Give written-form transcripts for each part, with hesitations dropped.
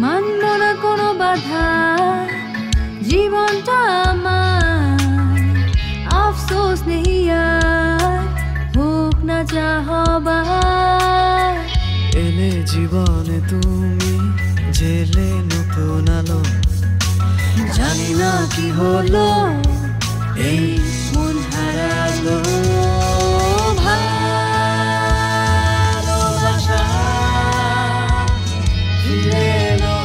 মানব না কোনো বাধা, জীবনটা আমার আফসোস নেই আর, হোক না যা হবার। এলে জীবনে তুমি, জেলে নতুন আলো, জানি না কি হলো এই মন হারালো। ভালোবাসা ফিরে এলো,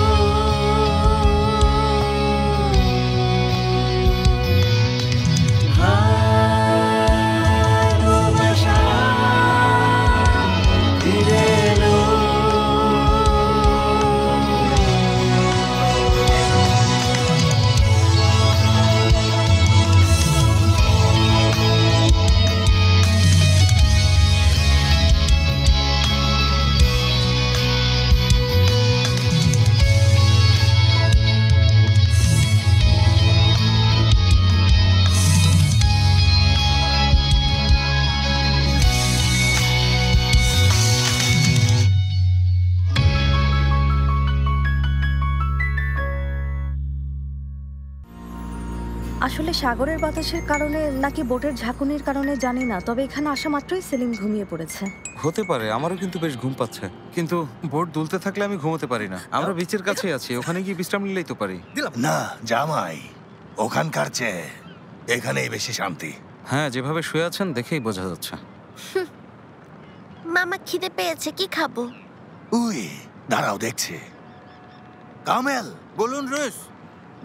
ভালোবাসা ফিরে এলো। আসলে সাগরের বাতাসের কারণে নাকি বোটের ঝাঁকুনির কারণে জানি না, তবে এখানে আসা মাত্রই সেলিম ঘুমিয়ে পড়েছে। হতে পারে, আমারও কিন্তু বেশ ঘুম পাচ্ছে, কিন্তু বোট দুলতে থাকলে আমি ঘুমোতে পারি না। আমরা বিচের কাছেই আছি, ওখানে গিয়ে বিশ্রাম নিলেই তো পারি। না জামাই, ওখানকার চেয়ে এখানেই বেশি শান্তি। হ্যাঁ, যেভাবে শুয়ে আছেন দেখেই বোঝা যাচ্ছে। মামা খিদে পেয়েছে, কি খাবো? উই দাঁড়াও দেখছি। কামেল বলুন রেস।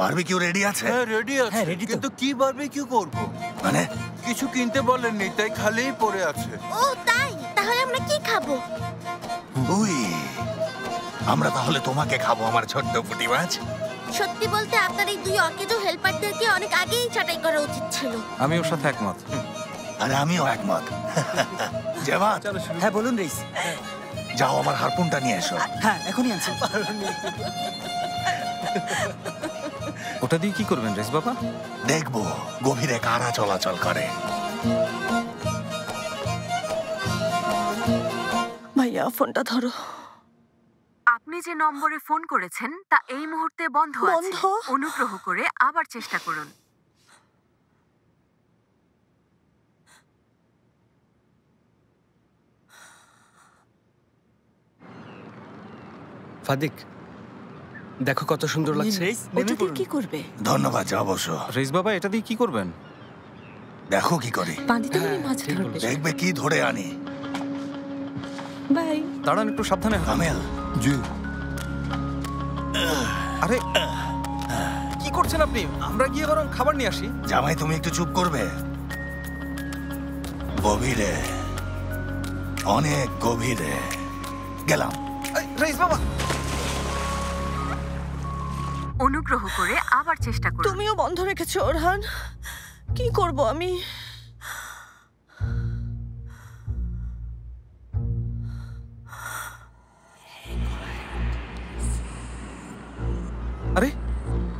বারবিকিউ রেডি আছে? হ্যাঁ রেডি আছে, কিন্তু কি বারবিকিউ করব? মানে কিছু কিনতে বলেননি, তাই খালিই পড়ে আছে। ও তাই, তাহলে আমরা কি খাবো? উই আমরা তাহলে তোমাকে খাবো, আমার ছোট্ট পুঁটি মাছ। সত্যি বলতে আপনার এই দুই অকেজো হেল্পারদেরকে অনেক আগেই ছাঁটাই করা উচিত ছিল। আমি ওর সাথে একমত। আর আমিও একমত। জেবাত। হ্যাঁ বলুন রেস। যাও আমার হারপুনটা নিয়ে এসো। হ্যাঁ এখনই আনছি। ওটা দিয়ে কি করবেন রেস বাবা? দেখবো গভীরে কারা চলাচল করে। ভাইয়া ফোনটা ধরো। আপনি যে নম্বরে ফোন করেছেন তা এই মুহূর্তে বন্ধ আছে। অনুগ্রহ করে আবার চেষ্টা করুন। ফাদিক দেখো কত সুন্দর লাগছে। ওটা দিয়ে কি করবে? ধন্যবাদ, যাও বসো। রেস বাবা, এটা দিয়ে কি করবেন? দেখো কি করি। পানিতে করে মাছ ধরবে। দেখবে কি ধরে আনি। বাই। দাঁড়ান, একটু সাবধানে। কামেল। জি। আরে কি করছেন আপনি? আমরা গিয়ে বরং খাবার নিয়ে আসি। জামাই তুমি একটু চুপ করবে? গভীরে, অনেক গভীরে গেলাম। রেস বাবা, অনুগ্রহ করে আবার চেষ্টা করুন। তুমিও বন্ধ রেখেছো ওরহান, কি করব আমি? আরে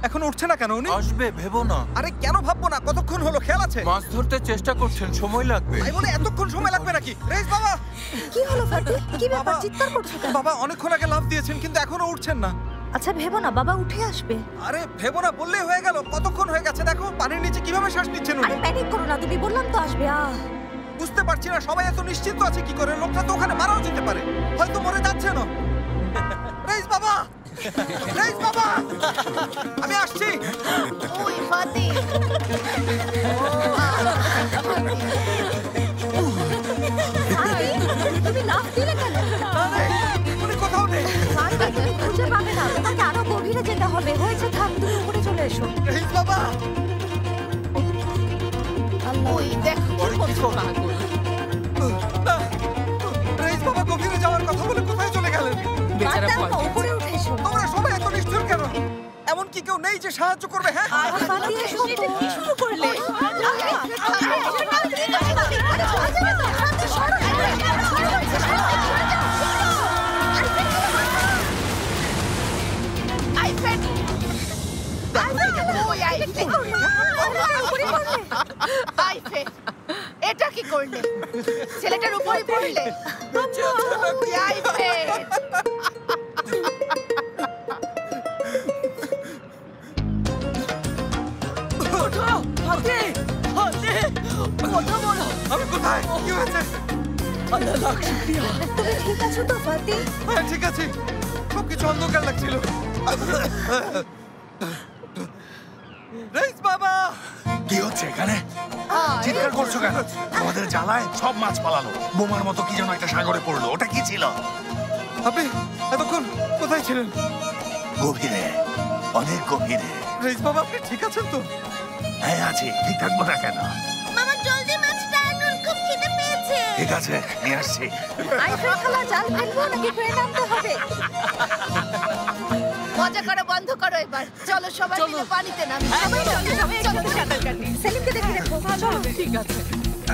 এখন উঠছে না কেন উনি? আসবে ভেবো না। আরে কেন ভাববো না? কতক্ষণ হলো, খেয়াল আছে? মাছ ধরতে চেষ্টা করছেন, সময় লাগবে। তাই বলে এতক্ষণ সময় লাগবে নাকি? রেস বাবা, কি হলো ফাতিক? কি ব্যাপার, চিৎকার করছো কেন? বাবা অনেকক্ষণ আগে লাফ দিয়েছেন কিন্তু এখনো উঠছেন না। আচ্ছা ভেবো না, বাবা উঠে আসবে। আরে ভেবো না বললেই হয়ে গেল। কতক্ষণ হয়ে গেছে দেখো, পানির নিচে কিভাবে শ্বাস নিচ্ছেন উনি। আরে প্যানিক করো না তুমি, বললাম তো আসবে। বুঝতে পারছি না সবাই এত নিশ্চিন্ত আছে কি করে। লোকটা তো ওখানে মারাও যেতে পারে, হয়তো মরে যাচ্ছে না। রেস বাবা, রেস বাবা, আমি আসছি। ওই ফাতিক, তুমি লাফ দিলে কেন? উনি কোথাও নেই। তুমি খুঁজে পাবে না, তোমাকে আরো গভীরে যেতে হবে। হয়েছে, থাম, তুমি উপরে চলে এসো। রেস বাবা, ওই দেখো কি করছো পাগল। রেস বাবা গভীরে যাওয়ার কথা বলে কোথায় চলে গেলেন? বেচারা উপরে উঠে এসো। তোমরা সবাই এত নিষ্ঠুর কেন? এমন কি কেউ নেই যে সাহায্য করবে? হ্যাঁ আর ফাতিক এসো, এটা কি শুরু করলে? এটা কি করলে? ছেলেটার উপরে পড়লে। আল্লাহ লাখ শুকরিয়া। তুমি ঠিক আছো তো ফাতি? হ্যাঁ ঠিক আছে, সবকিছু অন্ধকার লাগছিল। রেইস বাবা, কি হচ্ছে এখানে? চিৎকার করছো কেন? আমাদের জ্বালায় সব মাছ পালালো। বোমার মতো কি যেন একটা সাগরে পড়লো। ওটা কি ছিল? আপনি এতক্ষণ কোথায় ছিলেন? গভীরে, অনেক গভীরে। রেইস বাবা, আপনি ঠিক আছেন তো? হ্যাঁ আছি, ঠিক থাকবো না কেন? মামা জলদি মাছটা আনুন, খুব খিদে পেয়েছে। ঠিক আছে, নিয়ে আসছি। আইফা খালা জাল ফেলবো নাকি ফেলে নামতে হবে? মজা করা বন্ধ করো এবার। চলো সবাই মিলে পানিতে নামি। সেলিমকে দেখে রেখো। চলো। ঠিক আছে।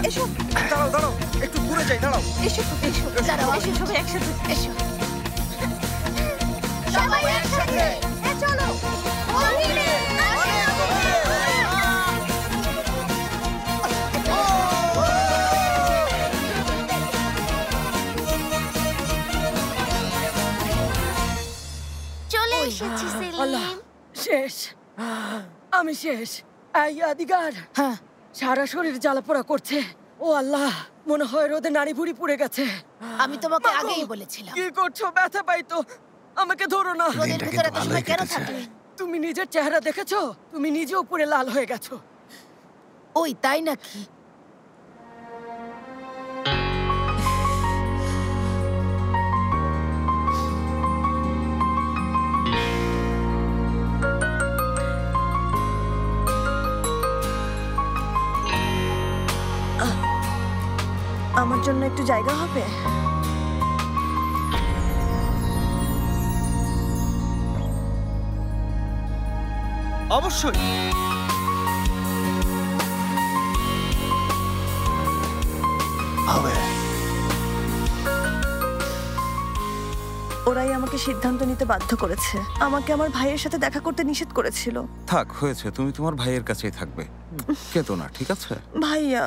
এসো দাঁড়াও দাঁড়াও, একটু দূরে যাই, দাঁড়াও। এসো এসো দাঁড়াও, এসো সবাই একসাথে এসো সবাই একসাথে। চলো। গভীরে, অনেক গভীরে। চলে এসেছি আল্লাহ, সেলিম। শেষ। আমি শেষ। এই আদিগার, হ্যাঁ, সারা শরীর জ্বালাপোড়া করছে। ও আল্লাহ, মনে হয় রোদে নাড়ি ভুড়ি পুড়ে গেছে। আমি তোমাকে আগেই বলেছিলাম। কি করছো? ব্যথা পাই তো, আমাকে ধরো না। রোদের দিনটা ভিতরে কিন্তু এত ভালোই সময় কেন কেটেছে। থাকলে? তুমি নিজের চেহারা দেখেছো? তুমি নিজেও পুরে লাল হয়ে গেছো। ওই তাই নাকি? আমার জন্য একটু জায়গা হবে? অবশ্যই। হবে। ওরাই আমাকে সিদ্ধান্ত নিতে বাধ্য করেছে। আমাকে আমার ভাইয়ের সাথে দেখা করতে নিষেধ করেছিল। থাক, হয়েছে, তুমি তোমার ভাইয়ের কাছেই থাকবে। কেতো না, ঠিক আছে? ভাইয়া,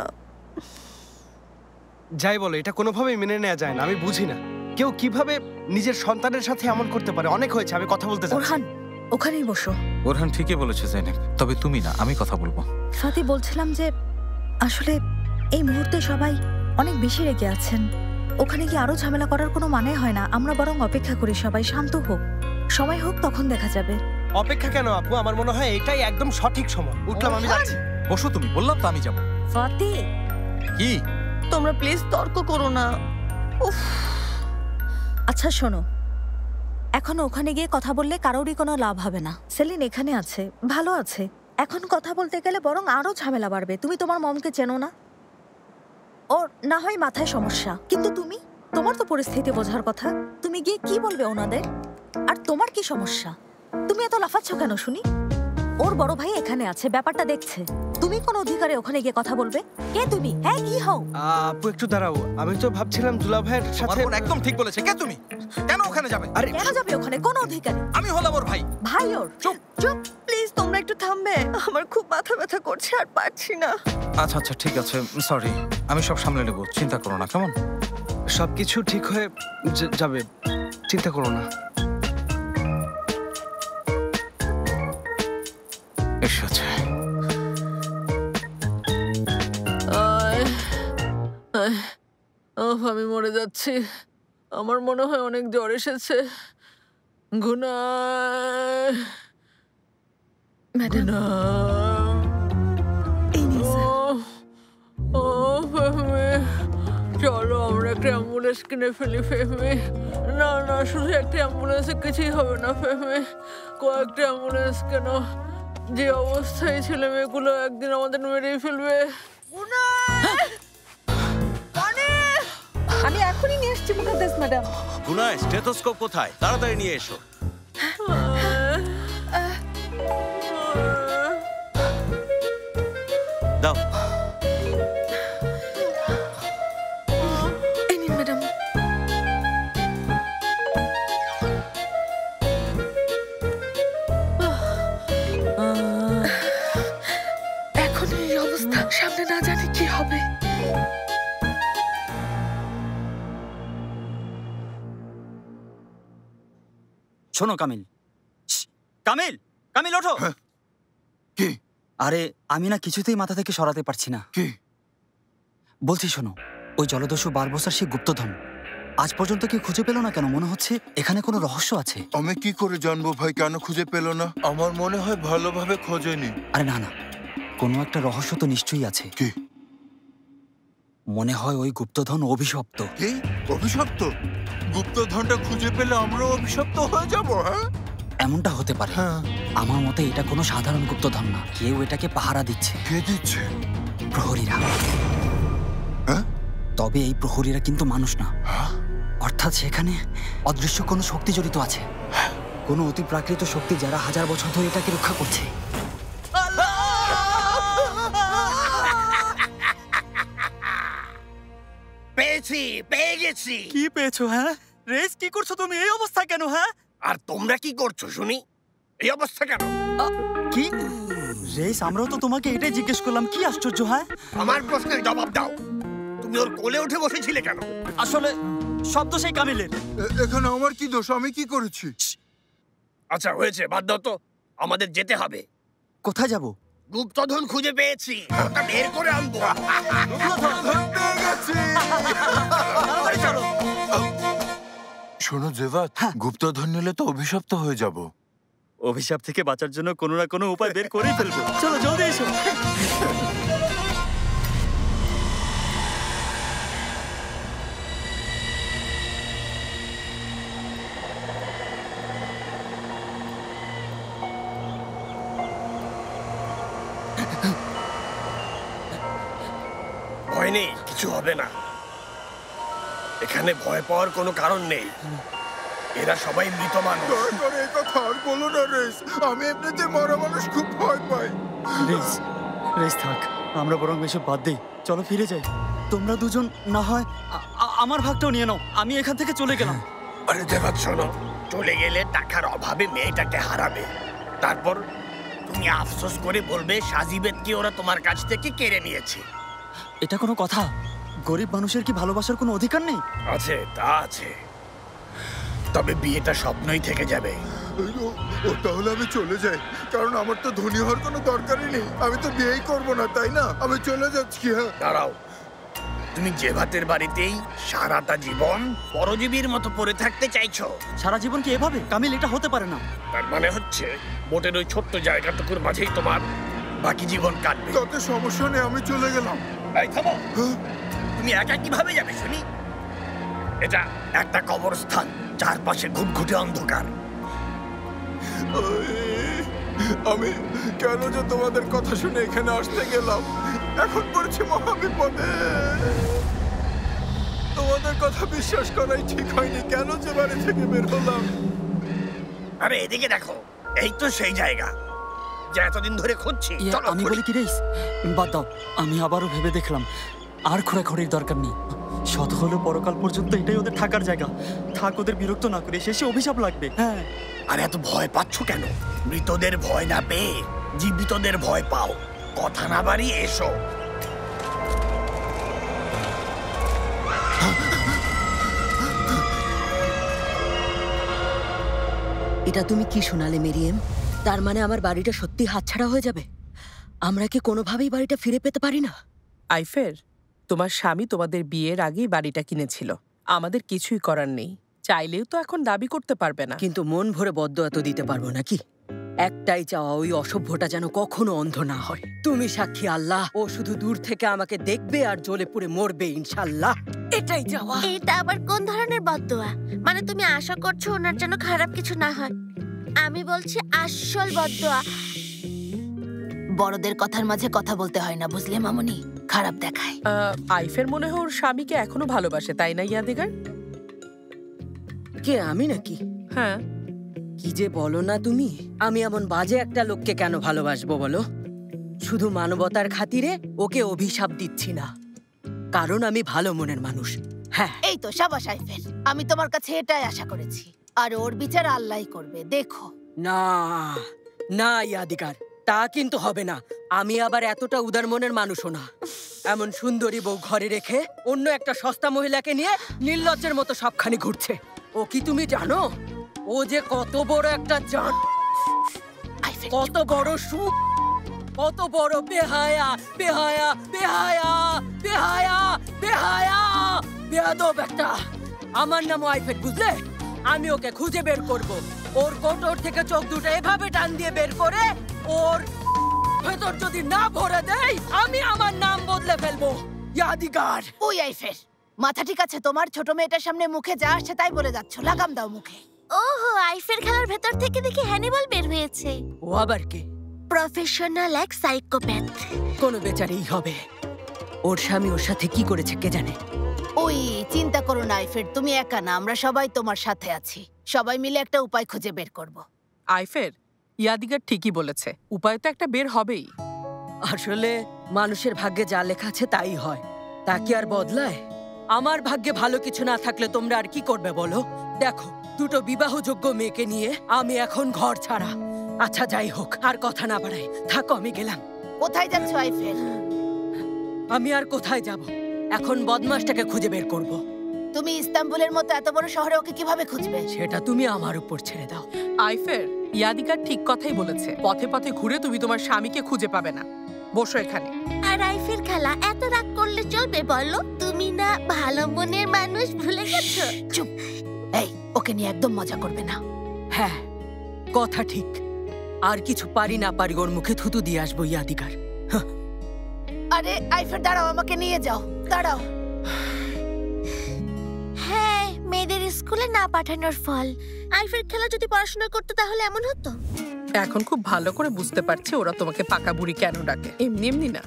যাই বলো, এটা কোনোভাবেই মেনে নেওয়া যায় না। আমি বুঝি না কেউ কিভাবে নিজের সন্তানের সাথে এমন করতে পারে। অনেক হয়েছে, আমি কথা বলতে চাচ্ছি। ওরহান ওখানেই বসো। ওরহান ঠিকই বলেছে জাইনেব, তবে তুমি না, আমি কথা বলবো। ফাতি, বলছিলাম যে আসলে এই মুহূর্তে সবাই অনেক বেশি রেগে আছেন। ওখানে গিয়ে আরো ঝামেলা করার কোনো মানে হয় না। আমরা বরং অপেক্ষা করি, সবাই শান্ত হোক, সময় হোক, তখন দেখা যাবে। অপেক্ষা কেন আপু? আমার মনে হয় এটাই একদম সঠিক সময়। উঠলাম, আমি যাচ্ছি। বসো তুমি, বললাম তো আমি যাবো। ফাতি, কি? তোমরা প্লিজ তর্ক করো না। উফ। আচ্ছা শোনো, এখন ওখানে গিয়ে কথা বললে কারোরই কোনো লাভ হবে না। সেলিন এখানে আছে, ভালো আছে। এখন কথা বলতে গেলে বরং আরো ঝামেলা বাড়বে। তুমি তোমার মমকে চেনো না? ওর না হয় মাথায় সমস্যা, কিন্তু তুমি, তোমার তো পরিস্থিতি বোঝার কথা। তুমি গিয়ে কি বলবে ওনাদের? আর তোমার কি সমস্যা? তুমি এত লাফাচ্ছ কেন শুনি? ওর বড় ভাই এখানে আছে, ব্যাপারটা দেখছে। তুমি কোন অধিকারে ওখানে গিয়ে কথা বলবে? কে তুমি? হ্যাঁ, কি হও? আপু একটু দাঁড়াও, আমি তো ভাবছিলাম দুলা ভাইয়ের সাথে। একদম ঠিক বলেছে। কে তুমি? কেন ওখানে যাবে? আরে কেন যাবে ওখানে? কোন অধিকারে? আমি হলাম ওর ভাই। ভাই ওর? চুপ চুপ, প্লিজ তোমরা একটু থামবে। আমার খুব মাথা ব্যথা করছে, আর পারছি না। আচ্ছা আচ্ছা, ঠিক আছে, সরি, আমি সব সামলে নেবো, চিন্তা করো না, কেমন? সবকিছু ঠিক হয়ে যাবে, চিন্তা করো না। এসেছে। আমি মরে যাচ্ছি। আমার মনে হয় অনেক জ্বর এসেছে। গুনা ম্যাডাম, ও ফেহমি, চলো আমরা একটা অ্যাম্বুলেন্স কিনে ফেলি ফেহমি। না না, শুধু একটা অ্যাম্বুলেন্সে কিছুই হবে না ফেহমি, কয়েকটা অ্যাম্বুলেন্স কেন? যে অবস্থায় ছেলে মেয়েগুলো একদিন আমাদের মেরেই ফেলবে। আমি এখনই নিয়ে এসছি মুকাদ্দেস ম্যাডাম। গুনা, স্টেথোস্কোপ কোথায়? তাড়াতাড়ি নিয়ে এসো। দাও। এই নিন ম্যাডাম। এখন এই অবস্থা, সামনে না জানি কি হবে। শোনো কামিল, কামিল, কামিল ওঠো। কি? আরে আমি না কিছুতেই মাথা থেকে সরাতে পারছি না। কি? বলছি শোনো, ওই জলদস্যু বারবোসার সেই গুপ্তধন আজ পর্যন্ত কি খুঁজে পেল না কেন? মনে হচ্ছে এখানে কোনো রহস্য আছে। আমি কি করে জানবো ভাই কেন খুঁজে পেল না? আমার মনে হয় ভালোভাবে খোঁজেনি। আরে না না, কোনো একটা রহস্য তো নিশ্চয়ই আছে। কি? মনে হয় ওই গুপ্তধন অভিশপ্ত। কি অভিশপ্ত? গুপ্তধনটা খুঁজে পেলে আমরাও অভিশপ্ত হয়ে যাব? হ্যাঁ, এমনটা হতে পারে। আমার মতে এটা কোনো সাধারণ গুপ্তধন না, কেউ এটাকে পাহারা দিচ্ছে। কে দিচ্ছে? প্রহরীরা। তবে এই প্রহরীরা কিন্তু মানুষ না, অর্থাৎ সেখানে অদৃশ্য কোনো শক্তি জড়িত আছে, কোনো অতি প্রাকৃত শক্তি যারা হাজার বছর ধরে এটাকে রক্ষা করছে। পেয়েছি, পেয়ে গেছি। কি পেয়েছো? হ্যাঁ রেস, কি করছো তুমি এই অবস্থা কেন? হ্যাঁ, আর তোমরা কি করছো শুনি? এই অবস্থা কেন? কি রেস, আমরাও তো তোমাকে এটাই জিজ্ঞেস করলাম, কি আশ্চর্য। হ্যাঁ, আমার প্রশ্নের জবাব দাও। তুমি ওর কোলে উঠে বসেছিলে কেন? আসলে শব্দ সেই কামিলের। এখানে আমার কি দোষ? আমি কি করেছি? আচ্ছা হয়েছে, বাদ দাও তো, আমাদের যেতে হবে। কোথায় যাব? গুপ্তধন খুঁজে পেয়েছি, ওটা বের করে আনবো। শোনো জেভাত, গুপ্তধন নিলে তো অভিশপ্ত হয়ে যাব। অভিশাপ থেকে বাঁচার জন্য কোনো না কোনো উপায় বের করেই ফেলবো। চলো জলদি এসো। ভয় নেই, কিছু হবে না। এখানে ভয় পাওয়ার কোনো কারণ নেই, এরা সবাই মৃত মানুষ। দয়া করে এই কথা আর বলো না রেস, আমি এমনিতে মরা মানুষ খুব ভয় পাই। রেস, রেস থাক, আমরা বরং এসব বাদ দিই। চলো ফিরে যাই। তোমরা দুজন না হয় আমার ভাগটাও নিয়ে নাও, আমি এখান থেকে চলে গেলাম। আরে দেবাত শোনো, চলে গেলে টাকার অভাবে মেয়েটাকে হারাবে, তারপর তুমি আফসোস করে বলবে সাজিবেদকে ওরা তোমার কাছ থেকে কেড়ে নিয়েছে। এটা কোনো কথা? গরিব মানুষের কি ভালোবাসার কোনো অধিকার নেই? আছে, তা আছে, তবে বিয়েটা স্বপ্নই থেকে যাবে। ও তাহলে আমি চলে যাই, কারণ আমার তো ধনী হওয়ার কোনো দরকারই নেই। আমি তো বিয়েই করবো না, তাই না? আমি চলে যাচ্ছি। হ্যাঁ দাঁড়াও, তুমি জেভাতের বাড়িতেই সারাটা জীবন পরজীবীর মতো পড়ে থাকতে চাইছো? সারা জীবন কি এভাবে? কামিল, এটা হতে পারে না। তার মানে হচ্ছে বোটের ওই ছোট্ট জায়গাটুকুর মাঝেই তোমার বাকি জীবন কাটবে। তাতে সমস্যা নেই, আমি চলে গেলাম। এই থামো, তুমি একা কিভাবে যাবে শুনি? এটা একটা কবরস্থান, চারপাশে ঘুটঘুটে অন্ধকার। আমি কেন যে তোমাদের কথা শুনে এখানে আসতে গেলাম, এখন পড়ছি মহাবিপদে। তোমাদের কথা বিশ্বাস করাই ঠিক হয়নি, কেন যে বাড়ি থেকে বের হলাম। আরে এদিকে দেখো, এই তো সেই জায়গা যা এতদিন ধরে খুঁজছি। চলো। আমি বলি কি রেস, বাদ দাও, আমি আবারও ভেবে দেখলাম আর খোঁড়াখড়ির দরকার নেই। শত হলো পরকাল পর্যন্ত এটাই ওদের থাকার জায়গা। থাক, ওদের বিরক্ত না করে, শেষে অভিশাপ লাগবে। হ্যাঁ, আর এত ভয় পাচ্ছ কেন? মৃতদের ভয় না পেয়ে জীবিতদের ভয় পাও। কথা না বাড়িয়ে এসো। এটা তুমি কি শোনালে মেরিয়েম? তার মানে আমার বাড়িটা সত্যি হাতছাড়া হয়ে যাবে? আমরা কি কোনোভাবেই বাড়িটা ফিরে পেতে পারি না? আইফের, তোমার স্বামী তোমাদের বিয়ের আগেই বাড়িটা কিনেছিল, আমাদের কিছুই করার নেই। চাইলেও তো এখন দাবি করতে পারবে না। কিন্তু মন ভরে বদ্দোয়া তো দিতে পারবো নাকি? একটাই চাওয়া, ওই অসভ্যটা যেন কখনো অন্ধ না হয়। তুমি সাক্ষী আল্লাহ, ও শুধু দূর থেকে আমাকে দেখবে আর জ্বলে পুড়ে মরবে ইনশাআল্লাহ, এটাই চাওয়া। এটা আবার কোন ধরনের বদ্দোয়া? মানে তুমি আশা করছো ওনার যেন খারাপ কিছু না হয়? আমি বলছি আসল বদ্দোয়া। বড়দের কথার মাঝে কথা বলতে হয় না, বুঝলে মামুনি? খারাপ দেখায়। আইফের মনে হয় ওর স্বামীকে এখনো ভালোবাসে, তাই না ইয়াদিগার? কে, আমি নাকি? হ্যাঁ। কি যে বলো না তুমি! আমি এমন বাজে একটা লোককে কেন ভালোবাসবো বলো? শুধু মানবতার খাতিরে ওকে অভিশাপ দিচ্ছি না, কারণ আমি ভালো মনের মানুষ। হ্যাঁ, এই তো সাবাস আইফের, আমি তোমার কাছে এটাই আশা করেছি। আর ওর বিচার আল্লাহই করবে, দেখো। না না ইয়াদিগার, তা কিন্তু হবে না। আমি আবার এতটা উদার মনের মানুষও না। এমন সুন্দরী বউ ঘরে রেখে অন্য একটা সস্তা মহিলাকে নিয়ে নির্লজ্জের মতো সবখানি ঘুরছে। ও কি তুমি জানো ও যে কত বড় একটা জান, কত বড় সুখ? কত বড় বেহায়া বেহায়া বেহায়া বেহায়া বেহায়া বেয়াদব একটা। আমার নাম আইফের, বুঝলে? আমি ওকে খুঁজে বের করব। ওর কোটর থেকে চোখ দুটো এভাবে টান দিয়ে বের করে ওর ভেতর যদি না ভরে দেই, আমি আমার নাম বদলে ফেলবো। ইয়াদিগার। ওই আইফের, মাথা ঠিক আছে তোমার? ছোট মেয়েটার সামনে মুখে যা আসছে তাই বলে যাচ্ছ, লাগাম দাও মুখে। ওহো, আইফের খেলার ভেতর থেকে দেখি হ্যানিবল বের হয়েছে। ও আবার কে? প্রফেশনাল এক সাইকোপ্যাথ। কোনো বেচারেই হবে। ওর স্বামী ওর সাথে কি করেছে কে জানে। ওই চিন্তা করো না আইফের, তুমি একা না, আমরা সবাই তোমার সাথে আছি। সবাই মিলে একটা উপায় খুঁজে বের করব। আইফের, ইয়াদিগার ঠিকই বলেছে, উপায় তো একটা বের হবেই। আসলে মানুষের ভাগ্যে যা লেখা আছে তাই হয়, তা কি আর বদলায়? আমার ভাগ্যে ভালো কিছু না থাকলে তোমরা আর কি করবে বলো? দেখো, দুটো বিবাহযোগ্য মেয়েকে নিয়ে আমি এখন ঘর ছাড়া। আচ্ছা যাই হোক, আর কথা না বাড়াই, থাকো, আমি গেলাম। কোথায় যাচ্ছ আইফের? আমি আর কোথায় যাব? এখন বদমাশটাকে খুঁজে বের করব। তুমি ইস্তাম্বুলের মতো এত বড় শহরে ওকে কিভাবে খুঁজবে? সেটা তুমি আমার উপর ছেড়ে দাও। আইফের, ইয়াদিগার ঠিক কথাই বলেছে, পথে পথে ঘুরে তুমি তোমার স্বামীকে খুঁজে পাবে না। বসো এখানে। আর আইফের খালা, এত রাগ করলে চলবে বলো? তুমি না ভালো মনের মানুষ, ভুলে গেছো? চুপ। এই, ওকে নিয়ে একদম মজা করবে না। হ্যাঁ, কথা ঠিক। আর কিছু পারি না পারি ওর মুখে থুতু দিয়ে আসবো ইয়াদিগার। আরে আইফের, দাঁড়াও, আমাকে নিয়ে যাও, দাঁড়াও। হ্যাঁ, মেয়েদের স্কুলে না পাঠানোর ফল। আইফের খেলা যদি পড়াশোনা করতো তাহলে এমন হতো? এখন খুব ভালো করে বুঝতে পারছি ওরা তোমাকে পাকা বুড়ি কেন ডাকে, এমনি এমনি না।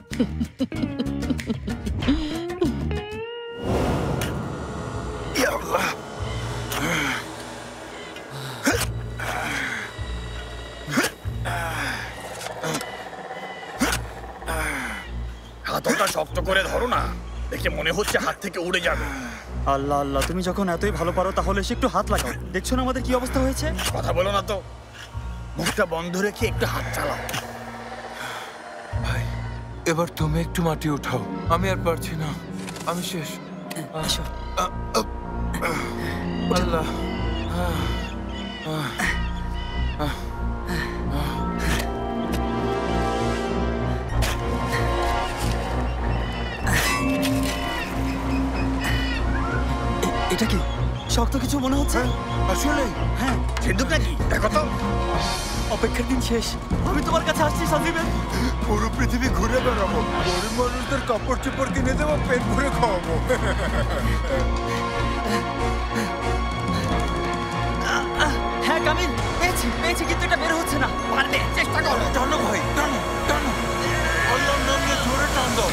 হাতটা শক্ত করে ধরো না, দেখে মনে হচ্ছে হাত থেকে উড়ে যাবে। আল্লাহ আল্লাহ, তুমি যখন এতই ভালো পারো তাহলে এসে একটু হাত লাগাও। দেখছো না আমাদের কি অবস্থা হয়েছে? কথা বলো না তো, মুখটা বন্ধ রেখে একটু হাত চালাও। ভাই, এবার তুমি একটু মাটি উঠাও, আমি আর পারছি না, আমি শেষ। আল্লাহ। এটা কি শক্ত কিছু মনে হচ্ছে? আসলে হ্যাঁ। সিন্ধুক নাকি? দেখো তো। অপেক্ষার দিন শেষ, আমি তোমার কাছে আসছি সাজিবেন। পুরো পৃথিবী ঘুরে বেড়াবো, গরিব মানুষদের কাপড় চোপড় কিনে দেবো, পেট ভরে খাওয়াবো। হ্যাঁ কামিল, পেয়েছি পেয়েছি, কিন্তু এটা বের হচ্ছে না। পারবে, চেষ্টা করো। টানো ভাই, টানো টানো, আল্লাহর নাম নিয়ে জোরে টান দাও।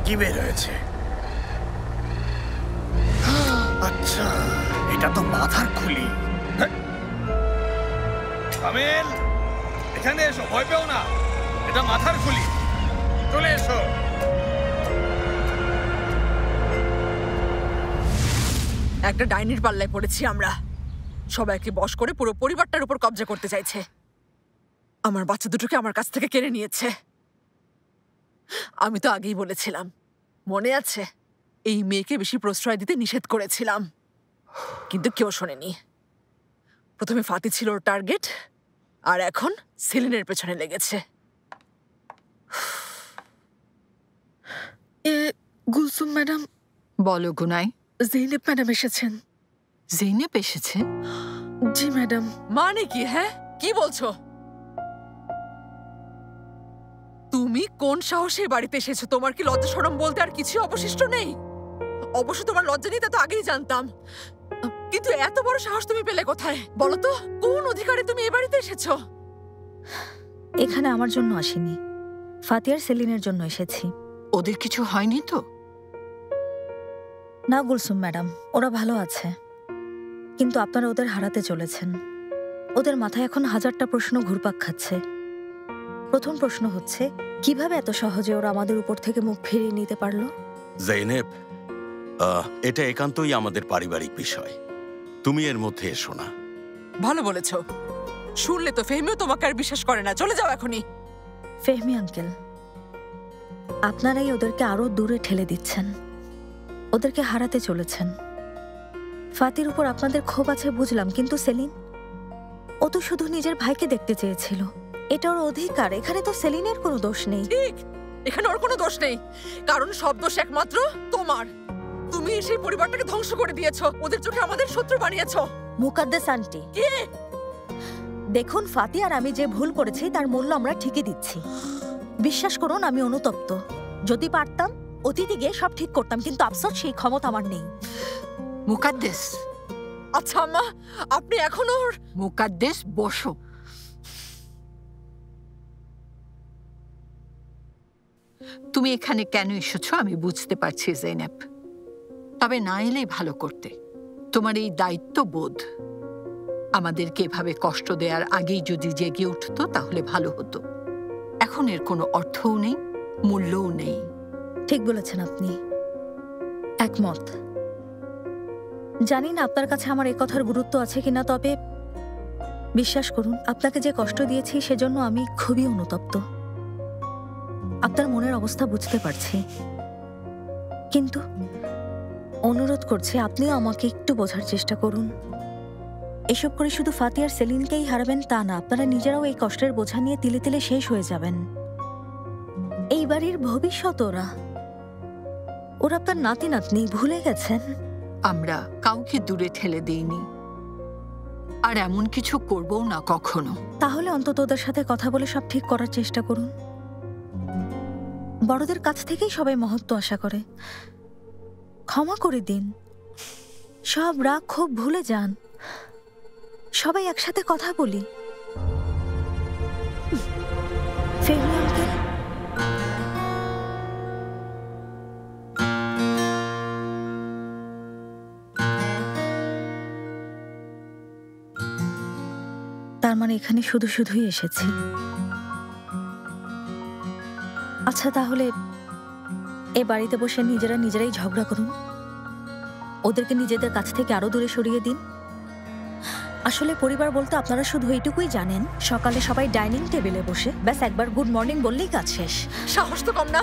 কি বের হয়েছে? আচ্ছা, এটা তো মাথার খুলি। কামিল, এখানে এসো, ভয় পেও না, এটা মাথার খুলি। চলে এসো। একটা ডাইনির পাল্লায় পড়েছি আমরা। সবাইকে বশ করে পুরো পরিবারটার উপর কবজা করতে চাইছে। আমার বাচ্চা দুটোকে আমার কাছ থেকে কেড়ে নিয়েছে। আমি তো আগেই বলেছিলাম, মনে আছে? এই মেয়েকে বেশি প্রশ্রয় দিতে নিষেধ করেছিলাম, কিন্তু কেউ শোনেনি। প্রথমে ফাতি ছিল ওর টার্গেট, আর এখন সেলিনের পেছনে লেগেছে। গুলসুম ম্যাডাম। বলো গুনাই। জেইনেব ম্যাডাম এসেছেন। জেইনেব এসেছে? জি ম্যাডাম। মানে কি? হ্যাঁ, কি বলছো? তুমি কোন সাহসে বাড়িতে এসেছো? তোমার কি লজ্জা শরম বলতে আর কিছু অবশিষ্ট নেই? অবশ্য তোমার লজ্জা নেই তা তো আগেই জানতাম, কিন্তু এত বড় সাহস তুমি পেলে কোথায় বলো তো? কোন অধিকারে তুমি এ বাড়িতে এসেছো? এখানে আমার জন্য আসিনি, ফাতিয়ার সেলিনের জন্য এসেছি। ওদের কিছু হয়নি তো? না গুলসুম ম্যাডাম, ওরা ভালো আছে, কিন্তু আপনারা ওদের হারাতে চলেছেন। ওদের মাথায় এখন হাজারটা প্রশ্ন ঘুরপাক খাচ্ছে। প্রথম প্রশ্ন হচ্ছে, কিভাবে এত সহজে ওরা আমাদের উপর থেকে মুখ ফিরিয়ে নিতে পারলো? জেনেব, এটা একান্তই আমাদের পারিবারিক বিষয়, তুমি এর মধ্যে এসো না। ভালো বলেছো। শুনলে তো ফেহমিও তোমাকে আর বিশ্বাস করে না। চলে যাও এখনই। ফেহমি আঙ্কেল, আপনারাই ওদেরকে আরো দূরে ঠেলে দিচ্ছেন, ওদেরকে হারাতে চলেছেন। ফাতির উপর আপনাদের ক্ষোভ আছে বুঝলাম, কিন্তু সেলিন, ও তো শুধু নিজের ভাইকে দেখতে চেয়েছিল। এটা ওর অধিকার। এখানে তো সেলিনের কোনো দোষ নেই। ঠিক, এখানে ওর কোনো দোষ নেই, কারণ সব দোষ একমাত্র তোমার। তুমি সেই পরিবারটাকে ধ্বংস করে দিয়েছো, ওদের চোখে আমাদের শত্রু বানিয়েছো। মুকাদ্দেস আন্টি, দেখুন ফাতি আর আমি যে ভুল করেছি তার মূল্য আমরা ঠিকই দিচ্ছি। বিশ্বাস করুন আমি অনুতপ্ত। যদি পারতাম অতীতে গিয়ে সব ঠিক করতাম, কিন্তু আফসোস সেই ক্ষমতা আমার নেই। মুকাদ্দেস। আচ্ছা আম্মা, আপনি এখনো মুকাদ্দেস বসো। তুমি এখানে কেন এসেছো আমি বুঝতে পারছি জেনেব, তবে না এলেই ভালো করতে। তোমার এই দায়িত্ববোধ আমাদেরকে এভাবে কষ্ট দেওয়ার আগেই যদি জেগে উঠতো তাহলে ভালো হতো। এখন এর কোনো অর্থও নেই, মূল্যও নেই। ঠিক বলেছেন আপনি, একমত। জানি না আপনার কাছে আমার এই কথার গুরুত্ব আছে কিনা, তবে বিশ্বাস করুন আপনাকে যে কষ্ট দিয়েছি সেজন্য আমি খুবই অনুতপ্ত। আপনার মনের অবস্থা বুঝতে পারছি, কিন্তু অনুরোধ করছি আপনিও আমাকে একটু বোঝার চেষ্টা করুন। এসব করে শুধু ফাতি আর সেলিনকেই হারাবেন তা না, আপনারা নিজেরাও এই কষ্টের বোঝা নিয়ে তিলে তিলে শেষ হয়ে যাবেন। এই বাড়ির ভবিষ্যৎ ওরা আপনার নাতি নাতনি, ভুলে গেছেন? আমরা কাউকে দূরে ঠেলে দেইনি, আর এমন কিছু করবও না কখনো। তাহলে অন্তত ওদের সাথে কথা বলে সব ঠিক করার চেষ্টা করুন। বড়দের কাছ থেকেই সবাই মহত্ব আশা করে। ক্ষমা করে দিন, সব রাগ ক্ষোভ ভুলে যান, সবাই একসাথে কথা বলি। ফেহমি আঙ্কেল, তার মানে এখানে শুধু শুধুই এসেছি। আচ্ছা তাহলে এ বাড়িতে বসে নিজেরা নিজেরাই ঝগড়া করুন, ওদেরকে নিজেদের কাছ থেকে আরো দূরে সরিয়ে দিন। আসলে পরিবার বলতে আপনারা শুধু এইটুকুই জানেন, সকালে সবাই ডাইনিং টেবিলে বসে ব্যাস একবার গুড মর্নিং বললেই কাজ শেষ। সাহস তো কম না?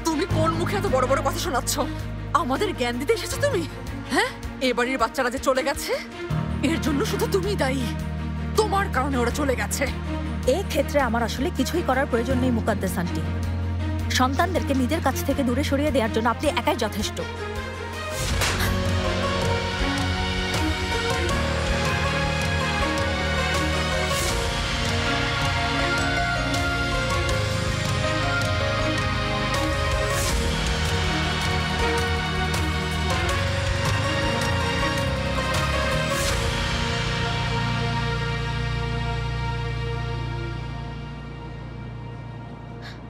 তুমি কোন মুখে এত বড় বড় কথা শোনাচ্ছ? আমাদের জ্ঞান দিতে এসেছো তুমি? হ্যাঁ, এ বাড়ির বাচ্চারা যে চলে গেছে এর জন্য শুধু তুমিই দায়ী। তোমার কারণে ওরা চলে গেছে। এই ক্ষেত্রে আমার আসলে কিছুই করার প্রয়োজন নেই মুকাদ্দেস আন্টি। সন্তানদেরকে নিজের কাছ থেকে দূরে সরিয়ে দেওয়ার জন্য আপনি একাই যথেষ্ট।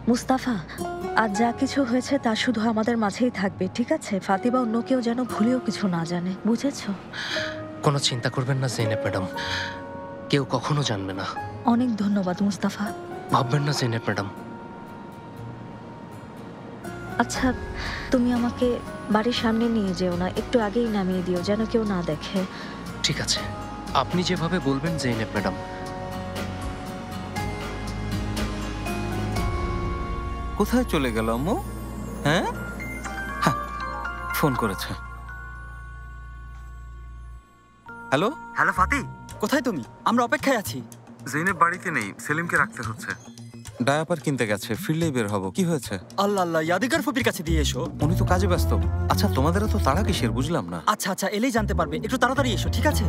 মুস্তাফা, আজ যা কিছু হয়েছে তা শুধু আমাদের মাঝেই থাকবে, ঠিক আছে? ফাতি বা অন্য কেউ যেন ভুলেও কিছু না জানে, বুঝেছো? কোনো চিন্তা করবেন না জেনেব ম্যাডাম, কেউ কখনো জানবে না। অনেক ধন্যবাদ মুস্তাফা। ভাববেন না জেনেব ম্যাডাম। আচ্ছা, তুমি আমাকে বাড়ির সামনে নিয়ে যেও না, একটু আগেই নামিয়ে দিও যেন কেউ না দেখে। ঠিক আছে, আপনি যেভাবে বলবেন জেনেব ম্যাডাম। কোথায় চলে গেল আম্মু? হ্যাঁ, ফোন করেছে। হ্যালো হ্যালো ফাতি, কোথায় তুমি? আমরা অপেক্ষায় আছি। জেনেব বাড়িতে নেই, সেলিমকে রাখতে হচ্ছে। ডায়াপার কিনতে গেছে, ফিরলেই বের হব। কি হয়েছে? আল্লাহ আল্লাহ, ইয়াদিকার ফুপির কাছে দিয়ে এসো। উনি তো কাজে ব্যস্ত। আচ্ছা তোমাদের তো তাড়া কিসের বুঝলাম না। আচ্ছা আচ্ছা, এলেই জানতে পারবে, একটু তাড়াতাড়ি এসো, ঠিক আছে?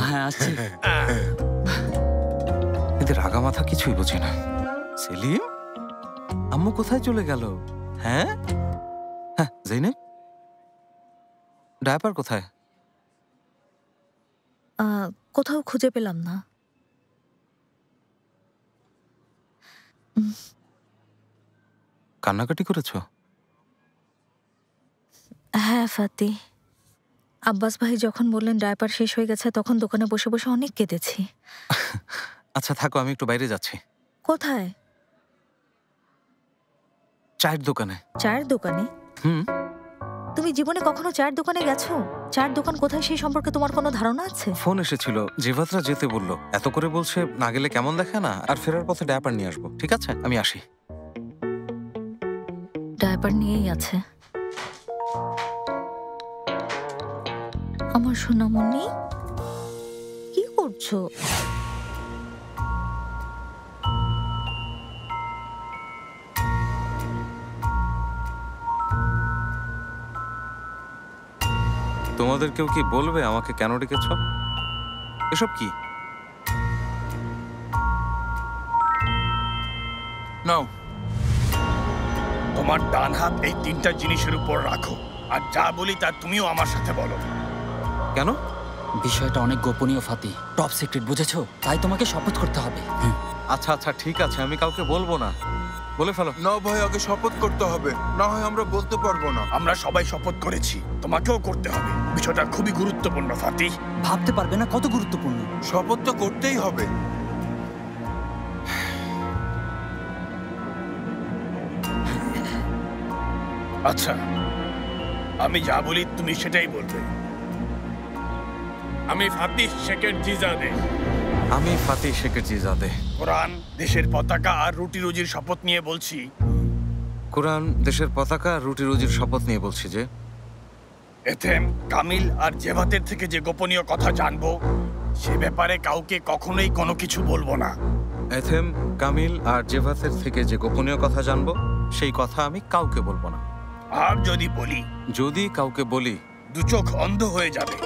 হ্যাঁ আসছি। এদের রাগা মাথা কিছুই বুঝি না। সেলিম, আম্মু কোথায় চলে গেল? হ্যাঁ হ্যাঁ, জেনেব ডায়াপার কোথায়? কোথাও খুঁজে পেলাম না। কান্নাকাটি করেছো? হ্যাঁ ফাতি, আব্বাস ভাই যখন বললেন ডায়াপার শেষ হয়ে গেছে তখন দোকানে বসে বসে অনেক কেঁদেছি। আচ্ছা থাকো, আমি একটু বাইরে যাচ্ছি। কোথায়? চায়ের দোকানে। চায়ের দোকানে? তুমি জীবনে কখনো চায়ের দোকানে গেছো? চায়ের দোকান কোথায় সেই সম্পর্কে তোমার কোনো ধারণা আছে? ফোন এসেছিল, জিভাতরা যেতে বললো। এত করে বলছে না গেলে কেমন দেখে না। আর ফেরার পথে ডায়াপার নিয়ে আসবো। ঠিক আছে, আমি আসি। ডায়াপার নিয়েই আছে আমার সোনামণি। কি করছো? তোমাদের কেউ কি বলবে আমাকে কেন ডেকেছ? এসব কি? নাও, তোমার ডান হাত এই 3টা জিনিসের উপর রাখো, আর যা বলি তা তুমিও আমার সাথে বলো। কেন? বিষয়টা অনেক গোপনীয় ফাতি, টপ সিক্রেট, বুঝেছো? তাই তোমাকে শপথ করতে হবে। আচ্ছা আচ্ছা ঠিক আছে, আমি কাউকে বলবো না। বলে ফেলো। না ভাই, আগে শপথ করতে হবে, না হয় আমরা বলতে পারবো না। আমরা সবাই শপথ করেছি, তোমাকেও করতে হবে। বিষয়টা খুবই গুরুত্বপূর্ণ ফাতি। ভাবতে পারবে না কত গুরুত্বপূর্ণ। শপথ তো করতেই হবে। আচ্ছা, আমি যা বলি তুমি সেটাই বলবে। আমি ফাতিহ শেখের জিজাদে। আমি ফাতিহ শেখের জিজাদে। কোরআন, দেশের পতাকা আর রুটি রুজির শপথ নিয়ে বলছি। কোরআন, দেশের পতাকা আর রুটি রুজির শপথ নিয়ে বলছি যে এথেম, কামিল আর জেভাতের থেকে যে গোপনীয় কথা জানবো সে ব্যাপারে কাউকে কখনোই কোনো কিছু বলবো না। এথেম, কামিল আর জেভাতের থেকে যে গোপনীয় কথা জানবো সেই কথা আমি কাউকে বলবো না। আর যদি কাউকে বলি, 2 চোখ অন্ধ হয়ে যাবে,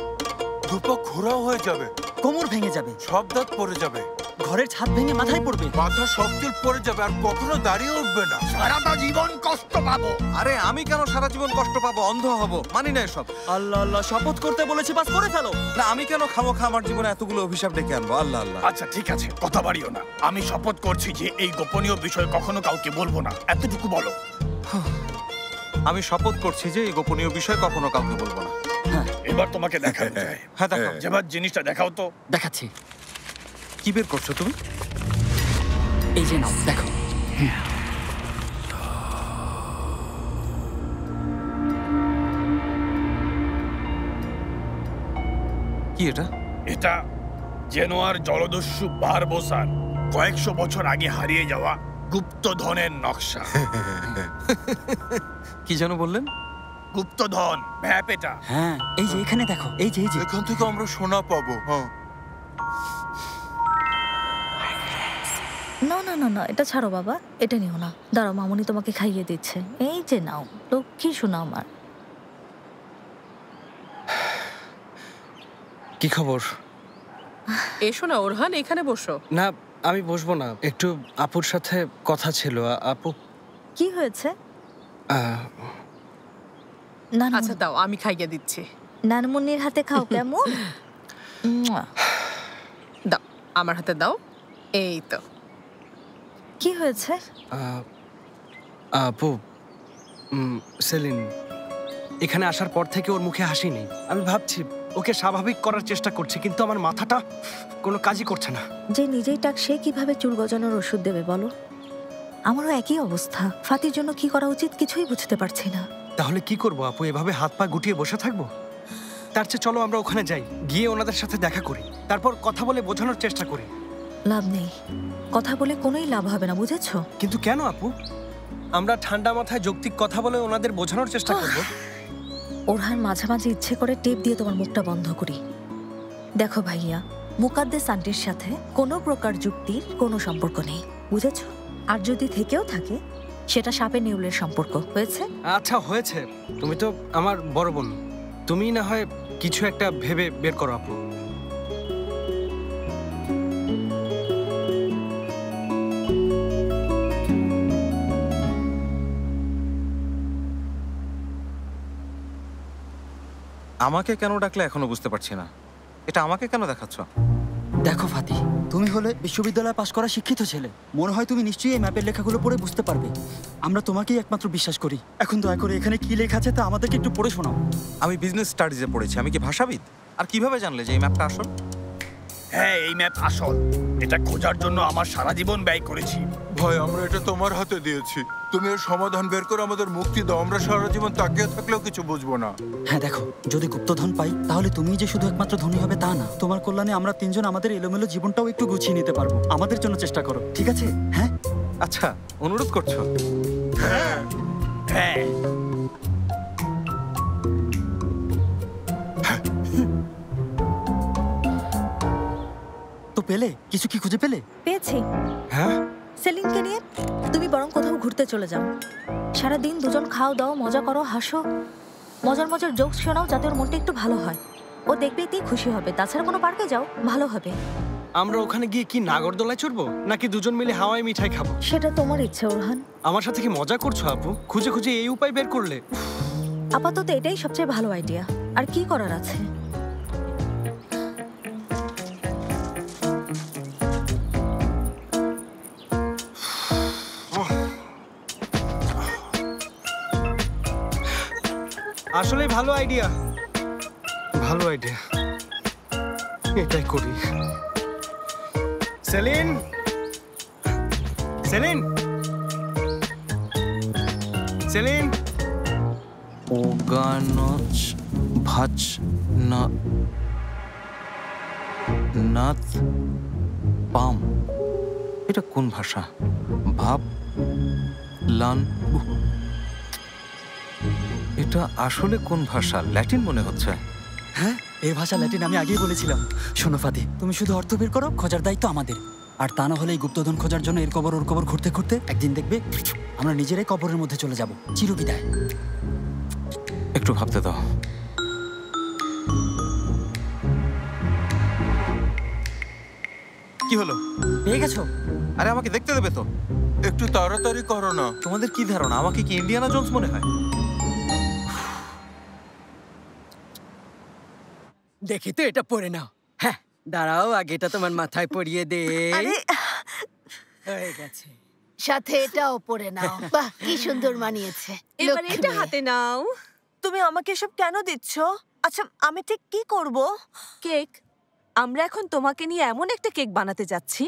2 পা খোঁড়াও হয়ে যাবে, কোমর ভেঙে যাবে, সব দাঁত পড়ে যাবে, ঘরের ছাদ ভেঙে মাথায় পড়বে, মাথা সব চুল পড়ে যাবে, আর কখনো দাঁড়িয়ে উঠবে না, সারাটা জীবন কষ্ট পাবো। আরে আমি কেন সারা জীবন কষ্ট পাবো? অন্ধ হব? মানি না এসব। আল্লাহ আল্লাহ, শপথ করতে বলেছি, বাস করে ফেলো। না, আমি কেন খামোখা আমার জীবনে এতগুলো অভিশাপ ডেকে আনবো? আল্লাহ আল্লাহ। আচ্ছা ঠিক আছে, কথা বাড়িও না। আমি শপথ করছি যে এই গোপনীয় বিষয় কখনো কাউকে বলবো না, এতটুকু বলো। আমি শপথ করছি যে এই গোপনীয় বিষয় কখনো কাউকে বলবো না। এবার তোমাকে দেখানো যায়। হ্যাঁ দেখাও। যেবার জিনিসটা দেখাও তো। দেখাচ্ছি। কি বের করছো তুমি? এই যে নাও, দেখো। কি এটা? এটা জেনোয়ার জলদস্যু বারবোসার কয়েকশো বছর আগে হারিয়ে যাওয়া গুপ্তধনের নকশা। কি যেন বললেন? গুপ্তধন, ম্যাপ এটা। হ্যাঁ, এই যে এখানে দেখো, এই যে এখান থেকে আমরা সোনা পাবো। হ্যাঁ। না না না না, এটা ছাড়ো বাবা, এটা নিও না। দাঁড়াও, মামুনি তোমাকে খাইয়ে দিচ্ছে। এই যে নাও, লক্ষ্মী শোনা আমার। কি খবর? এসো না ওরহান, এখানে বসো। না, আমি বসবো না, একটু আপুর সাথে কথা ছিল। আপু, কি হয়েছে? না আচ্ছা দাও, আমি খাইয়ে দিচ্ছি। নানমুন্নির হাতে খাও কেমন? দাও, আমার হাতে দাও। এই তো। কি হয়েছে? আপু, সেলিন এখানে আসার পর থেকে ওর মুখে হাসি নেই। আমি ভাবছি ওকে স্বাভাবিক করার চেষ্টা করছি, কিন্তু আমার মাথাটা কোনো কাজই করছে না। যে নিজেই টাক, সে কিভাবে চুল গজানোর ওষুধ দেবে বলো? আমারও একই অবস্থা। ফাতির জন্য কি করা উচিত কিছুই বুঝতে পারছি না। তাহলে কি করবো আপু? এভাবে হাত পা গুটিয়ে বসে থাকবো? তার চেয়ে চলো আমরা ওখানে যাই, গিয়ে ওনাদের সাথে দেখা করি, তারপর কথা বলে বোঝানোর চেষ্টা করি। লাভ নেই, কথা বলে কোনোই লাভ হবে না, বুঝেছো? কিন্তু কেন আপু? আমরা ঠান্ডা মাথায় যৌক্তিক কথা বলে ওনাদের বোঝানোর চেষ্টা করবো। ওরহান মাঝে মাঝে ইচ্ছে করে টেপ দিয়ে তোমার মুখটা বন্ধ করি। দেখো ভাইয়া, মুকাদ্দেস আন্টির সাথে কোনো প্রকার যুক্তির কোনো সম্পর্ক নেই, বুঝেছো? আর যদি থেকেও থাকে সেটা সাপে নেউলের সম্পর্ক। হয়েছে? আচ্ছা হয়েছে, তুমি তো আমার বড় বোন, তুমি না হয় কিছু একটা ভেবে বের করো আপু। আমাকে কেন ডাকলে এখনো বুঝতে পারছি না। এটা আমাকে কেন দেখাচ্ছ? দেখো ফাতি, তুমি হলে বিশ্ববিদ্যালয়ে পাশ করা শিক্ষিত ছেলে। মনে হয় তুমি নিশ্চয়ই এই ম্যাপের লেখাগুলো পড়ে বুঝতে পারবে। আমরা তোমাকেই একমাত্র বিশ্বাস করি। এখন দয়া করে এখানে কি লেখা আছে তা আমাদেরকে একটু পড়ে শোনাও। আমি বিজনেস স্টাডিজে পড়েছি, আমি কি ভাষাবিদ? আর কিভাবে জানলে যে এই ম্যাপটা আসল? হ্যাঁ, এই ম্যাপ আসল। এটা খোঁজার জন্য আমার সারা জীবন ব্যয় করেছি। হয় আমরা এটা তোমার হাতে দিয়েছি, তুমি এর সমাধান বের করে আমাদের মুক্তি দাও। আমরা সারা জীবন তাকিয়ে থাকলেও কিছু বুঝবো না। হ্যাঁ দেখো, যদি গুপ্তধন পাই তাহলে তুমি যে শুধু একমাত্র ধনী হবে তা না, তোমার কল্যাণে আমরা তিনজন আমাদের এলোমেলো জীবনটাও একটু গুছিয়ে নিতে পারবো। আমাদের জন্য চেষ্টা করো, ঠিক আছে? হ্যাঁ আচ্ছা, অনুরোধ করছো? হ্যাঁ হ্যাঁ। তো পেলে কিছু, কি খুঁজে পেলে? পেয়েছি। হ্যাঁ, সেলিনকে নিয়ে তুমি বরং কোথাও ঘুরতে চলে যাও। সারাদিন দুজন খাও দাও, মজা করো, হাসো, মজার মজার জোকস শোনাও, যাতে ওর মনটা একটু ভালো হয়। ও দেখলেই খুশি হবে। তাছাড়া কোনো পার্কে যাও, ভালো হবে। আমরা ওখানে গিয়ে কি নাগরদোলায় চড়বো নাকি দুজন মিলে হাওয়াই মিঠাই খাবো? সেটা তোমার ইচ্ছে ওরহান। আমার সাথে কি মজা করছো আপু? খুঁজে খুঁজে এই উপায় বের করলে? আপাতত এটাই সবচেয়ে ভালো আইডিয়া। আর কি করার আছে? আসলে ভালো আইডিয়া, ভালো আইডিয়া, এটাই করি। Saline, saline, saline. ওগানচ ভাজ না নাথ পাম, এটা কোন ভাষা? ভাব লান, এটা আসলে কোন ভাষা? ল্যাটিন মনে হচ্ছে। হ্যাঁ, এই ভাষা ল্যাটিন, আমি আগেই বলেছিলাম। শোনো ফাদি, তুমি শুধু অর্থ বের করো, খোঁজার দায়িত্ব আমাদের। আর তা না হলে এই গুপ্তধন খোঁজার জন্য এর কবর ওর কবর ঘুরতে ঘুরতে একদিন দেখবে আমরা নিজেরাই কবরের মধ্যে চলে যাব। চিরবিদায়। একটু ভাবতে দাও। কি হলো? পেয়ে গেছো? আরে আমাকে দেখতে দেবে তো? একটু তাড়াতাড়ি করো না। তোমাদের কি ধারণা আমাকে কি ইন্ডিয়ানা জোন্স মনে হয়? দেখি তো, এটা পরে নাও। হ্যাঁ দাঁড়াও, আগে এটা তোমার মাথায় পরিয়ে দে। হয়ে গেছে। সাথে এটাও পরে নাও। বাহ, কি সুন্দর মানিয়েছে। এবার এটা হাতে নাও। তুমি আমাকে এসব কেন দিচ্ছ? আচ্ছা, আমি ঠিক কি করব? কেক। আমরা এখন তোমাকে নিয়ে এমন একটা কেক বানাতে যাচ্ছি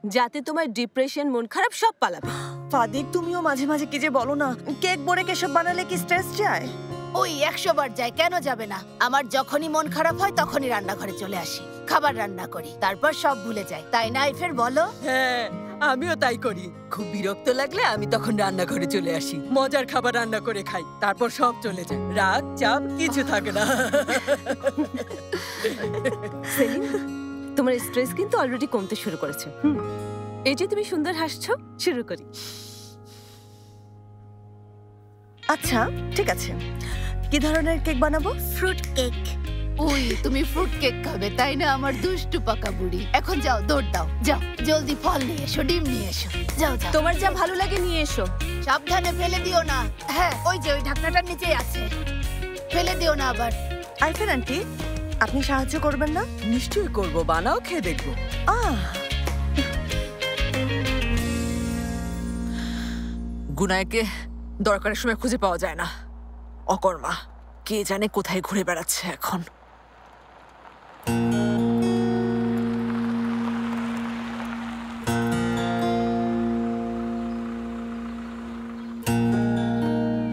যাতে তোমার ডিপ্রেশন, মন খারাপ সব পালাবে। ফাদিক, তুমিও মাঝে মাঝে কি যে বলো না। কেক বনে কেসব বানালে কি স্ট্রেস যায়? ওই 100 বার যায়, কেন যাবে না? আমার যখনই মন খারাপ হয় তখনই রান্নাঘরে চলে আসি, খাবার রান্না করি, তারপর সব ভুলে যাই। তাই না আইফের, বলো? হ্যাঁ, আমিও তাই করি। খুব বিরক্ত লাগলে আমি তখন রান্নাঘরে চলে আসি, মজার খাবার রান্না করে খাই, তারপর সব চলে যায়। রাগ, চাপ কিছু থাকে না। সেলিন, তোমার স্ট্রেস কিন্তু অলরেডি কমতে শুরু করেছে। এই যে তুমি সুন্দর হাসছো, শুরু করি। আচ্ছা ঠিক আছে, কি ধরনের কেক বানাবো? Fruit cake. ওই তুমি ফ্রুট কেক খাবে তাই না, আমার দুষ্টু পাকা বুড়ি? এখন যাও, দৌড় দাও, যাও জলদি ফল নিয়ে এসো, ডিম নিয়ে এসো, যাও যাও। তোমার যা ভালো লাগে নিয়ে এসো। সাবধানে ফেলে দিও না। হ্যাঁ, ওই যে ওই ঢাকনাটার নিচেই আছে, ফেলে দিও না আবার। আইফেন আন্টি, আপনি সাহায্য করবেন না? নিশ্চয়ই করবো, বানাও, খেয়ে দেখবো। গুনায়কে দরকারের সময় খুঁজে পাওয়া যায় না। অকর্মা, কে জানে কোথায় ঘুরে বেড়াচ্ছে এখন।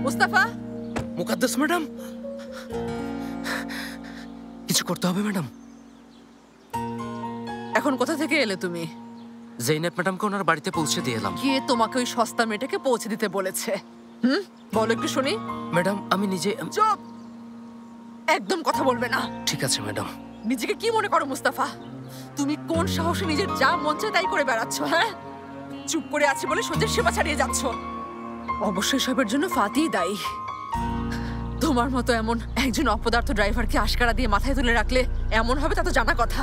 মুস্তাফা। মুকাদ্দাস ম্যাডাম, কিছু করতে হবে ম্যাডাম। এখন কোথা থেকে এলে তুমি? জেইনেব ম্যাডামকে ওনার বাড়িতে পৌঁছে দিয়ে এলাম। কে তোমাকে ওই সস্তা মেয়েটাকে পৌঁছে দিতে বলেছে? বলো একটু শুনি। ম্যাডাম, আমি নিজে। চুপ, একদম কথা বলবে না। ঠিক আছে ম্যাডাম। নিজেকে কি মনে করো মুস্তাফা? তুমি কোন সাহসে নিজের যা মন চায় তাই করে বেড়াচ্ছ? হ্যাঁ, চুপ করে আছি বলে সহ্যের সেবা ছাড়িয়ে যাচ্ছ। অবশ্যই সবের জন্য ফাতিই দায়ী। তোমার মতো এমন একজন অপদার্থ ড্রাইভারকে আশকারা দিয়ে মাথায় তুলে রাখলে এমন হবে তা তো জানা কথা।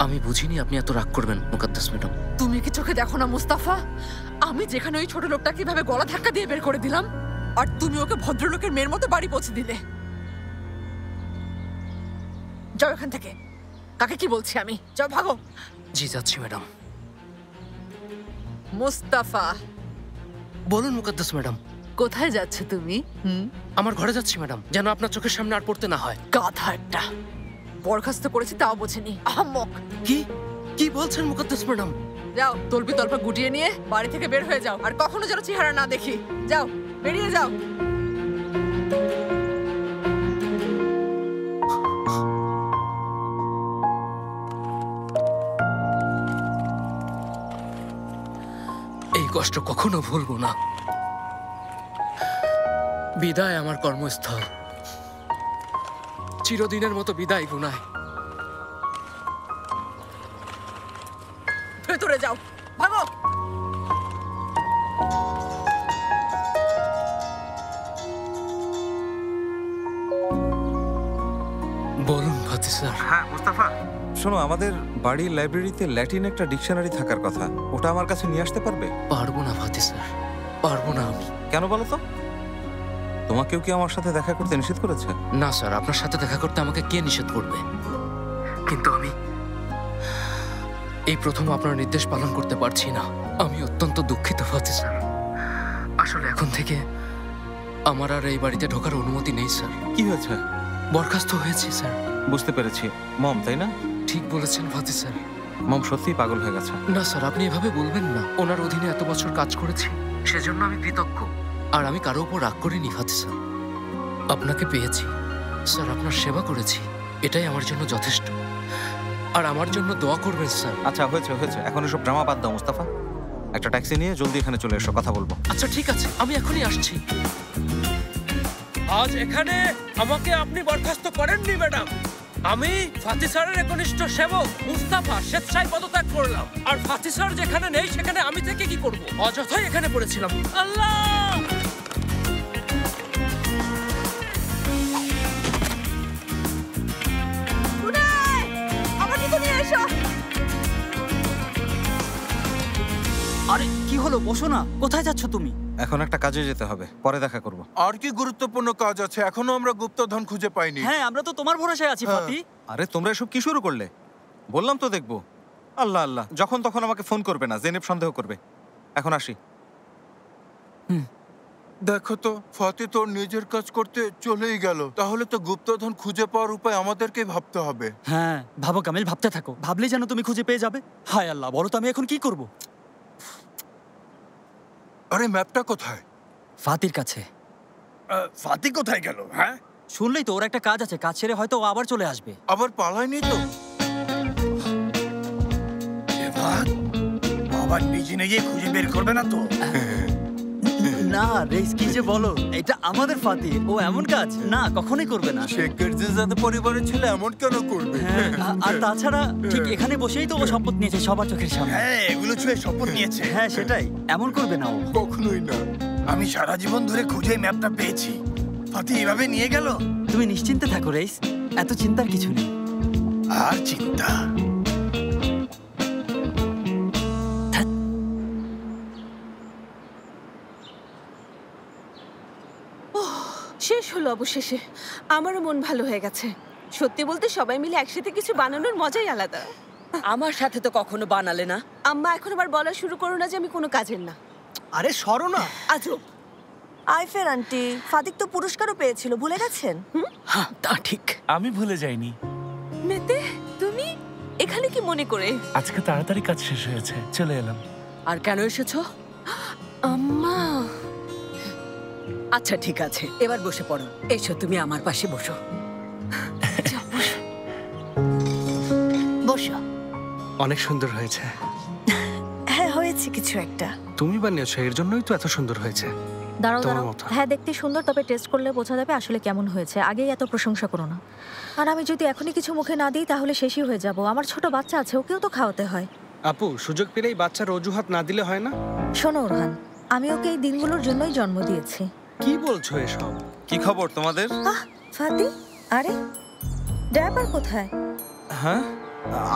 আমি বুঝিনি আপনি এত রাগ করবেন মুকাদ্দাস ম্যাডাম। তুমি কি চোখে দেখো না মুস্তাফা, আমি যেখানে ওই ছোট লোকটা কিভাবে গলা ধাক্কা দিয়ে বের করে দিলাম, আর তুমি ওকে ভদ্রলোকের মেয়ের মতো বাড়ি পৌঁছে দিলে। যাও এখান থেকে। কাকে কি বলছি আমি? যাও, ভাগো। জি যাচ্ছি ম্যাডাম। মুস্তাফা। বলুন মুকাদ্দাস ম্যাডাম। কোথায় যাচ্ছ তুমি? আমার ঘরে যাচ্ছি ম্যাডাম, যেন আপনার চোখের সামনে আর পড়তে না হয়। গাধা একটা, বরখাস্ত করেছি তাও বোঝেনি, আহম্মক। কি কি বলছেন মুকাদ্দাস ম্যাডাম? যাও তলপি তলপা গুটিয়ে নিয়ে বাড়ি থেকে বের হয়ে যাও, আর কখনো যেন চেহারা না দেখি। যাও, বেরিয়ে যাও। এই কষ্ট কখনো ভুলবো না। বিদায় আমার কর্মস্থল, চিরদিনের মতো বিদায় গুনায়। ভেতরে যাও, ভাগো। বলুন ফাতি স্যার। হ্যাঁ মুস্তাফা, শোনো, আমাদের বাড়ির লাইব্রেরিতে ল্যাটিন একটা ডিকশনারি থাকার কথা, ওটা আমার কাছে নিয়ে আসতে পারবে? পারবো না ফাতি স্যার, পারবো না আমি। কেন বলো তো? তোমাকেও কি আমার সাথে দেখা করতে নিষেধ করেছে? না স্যার, আপনার সাথে দেখা করতে আমাকে কে নিষেধ করবে? কিন্তু আমি এই প্রথম আপনার নির্দেশ পালন করতে পারছি না। আমি অত্যন্ত দুঃখিত ফাতি স্যার। আসলে এখন থেকে আমার আর এই বাড়িতে ঢোকার অনুমতি নেই স্যার। কি হয়েছে? বরখাস্ত হয়েছে স্যার। বুঝতে পেরেছি, মম তাই না? ঠিক বলেছেন ফাতি স্যার। মম সত্যিই পাগল হয়ে গেছে। না স্যার, আপনি এভাবে বলবেন না। ওনার অধীনে এত বছর কাজ করেছি, সেজন্য আমি কৃতজ্ঞ। আর আমি কারো উপর রাগ করিনি ফাতি স্যার। আপনাকে পেয়েছি স্যার, আপনার সেবা করেছি, এটাই আমার জন্য যথেষ্ট। আর আমার জন্য দোয়া করবেন স্যার। আচ্ছা হয়েছে হয়েছে, এখন এসব ড্রামা বাদ দাও মুস্তাফা। একটা ট্যাক্সি নিয়ে জলদি এখানে চলে এসো, কথা বলবো। আচ্ছা ঠিক আছে, আমি এখনই আসছি। আজ এখানে আমাকে আপনি বরখাস্ত করেননি ম্যাডাম। আমি ফাতি স্যারের একনিষ্ঠ সেবক মুস্তাফা স্বেচ্ছায় পদত্যাগ করলাম। আর ফাতি স্যার যেখানে নেই সেখানে আমি থেকে কি করব? অযথাই এখানে পড়েছিলাম। আল্লাহ! আরে কি হলো? বসো না, কোথায় যাচ্ছ তুমি? এখন একটা কাজে যেতে হবে, পরে দেখা করব। আর কি গুরুত্বপূর্ণ কাজ আছে? এখনো আমরা গুপ্তধন খুঁজে পাইনি। হ্যাঁ, আমরা তো তোমার ভরসায় আছি ফাতি। আরে তোমরা এসব কি শুরু করলে? বললাম তো দেখবো। আল্লাহ আল্লাহ, যখন তখন আমাকে ফোন করবে না, জেনেব সন্দেহ করবে। এখন আসি। দেখো তো, ফাতি তোর নিজের কাজ করতে চলেই গেল। তাহলে তো গুপ্তধন খুঁজে পাওয়ার উপায় আমাদেরকেই ভাবতে হবে। হ্যাঁ ভাবো কামিল, ভাবতে থাকো। ভাবলে যেন তুমি খুঁজে পেয়ে যাবে। হায় আল্লাহ, বলো তো আমি এখন কি করব? আরে ম্যাপটা কোথায়? ফাতির কাছে। ফাতি কোথায় গেল? হ্যাঁ, শুনলেই তো ওর একটা কাজ আছে, কাজ ছেড়ে হয়তো ও আবার চলে আসবে। আবার পালায়নি তো? আবার নিজে নিজে খুঁজে বের করবে না তো? না রেস, কি যে বলো, এটা আমাদের ফাতি। ও এমন কাজ না কখনোই করবে না। শেখের যে যাদের পরিবারের ছেলে এমন কেন করবে? আর তাছাড়া ঠিক এখানে বসেই তো ও শপথ নিয়েছে সবার চোখের সামনে। হ্যাঁ, এগুলো ছুঁয়ে শপথ নিয়েছে। হ্যাঁ সেটাই, এমন করবে না ও। কখনোই না। আমি সারা জীবন ধরে খুঁজে ম্যাপটা পেয়েছি, ফাতি এভাবে নিয়ে গেল। তুমি নিশ্চিন্তে থাকো রেস, এত চিন্তার কিছু নেই। আর চিন্তা? শেষ হলো অবশেষে। আমারও মন ভালো হয়ে গেছে। সত্যি বলতে সবাই মিলে একসাথে কিছু বানানোর মজাই আলাদা। আমার সাথে তো কখনো বানালে না। আম্মা এখন আবার বলা শুরু করো না যে আমি কোনো কাজের না। আরে সরো না। আজব। আইফের আন্টি, ফাতিক তো পুরস্কারও পেয়েছিল, ভুলে গেছেন? হ্যাঁ তা ঠিক, আমি ভুলে যাইনি। মেতে, তুমি এখানে কি মনে করে? আজকে তাড়াতাড়ি কাজ শেষ হয়েছে, চলে এলাম। আর কেন এসেছো? আম্মা। আচ্ছা ঠিক আছে, এবার বসে পড়ো। এসো, তুমি আমার পাশে বসো। বসো। অনেক সুন্দর হয়েছে। হ্যাঁ হয়েছে কিছু একটা। তুমি বানিয়েছো, এর জন্যই তো এত সুন্দর হয়েছে। দাঁড়াও তোমার দাঁড়াও, মতো। হ্যাঁ দেখতে সুন্দর, তবে টেস্ট করলে বোঝা যাবে আসলে কেমন হয়েছে। আগেই এত প্রশংসা করো না। আর আমি যদি এখনই কিছু মুখে না দিই তাহলে শেষই হয়ে যাব। আমার ছোট বাচ্চা আছে, ওকেও তো খাওয়াতে হয়। আপু, সুযোগ পেলেই বাচ্চার অজুহাত না দিলে হয় না? শোনো ওরহান, আমি ওকে এই দিনগুলোর জন্যই জন্ম দিয়েছি। কি বলছো এসব? কি খবর তোমাদের? ফাতি, আরে ড্রাইভার কোথায়? হ্যাঁ,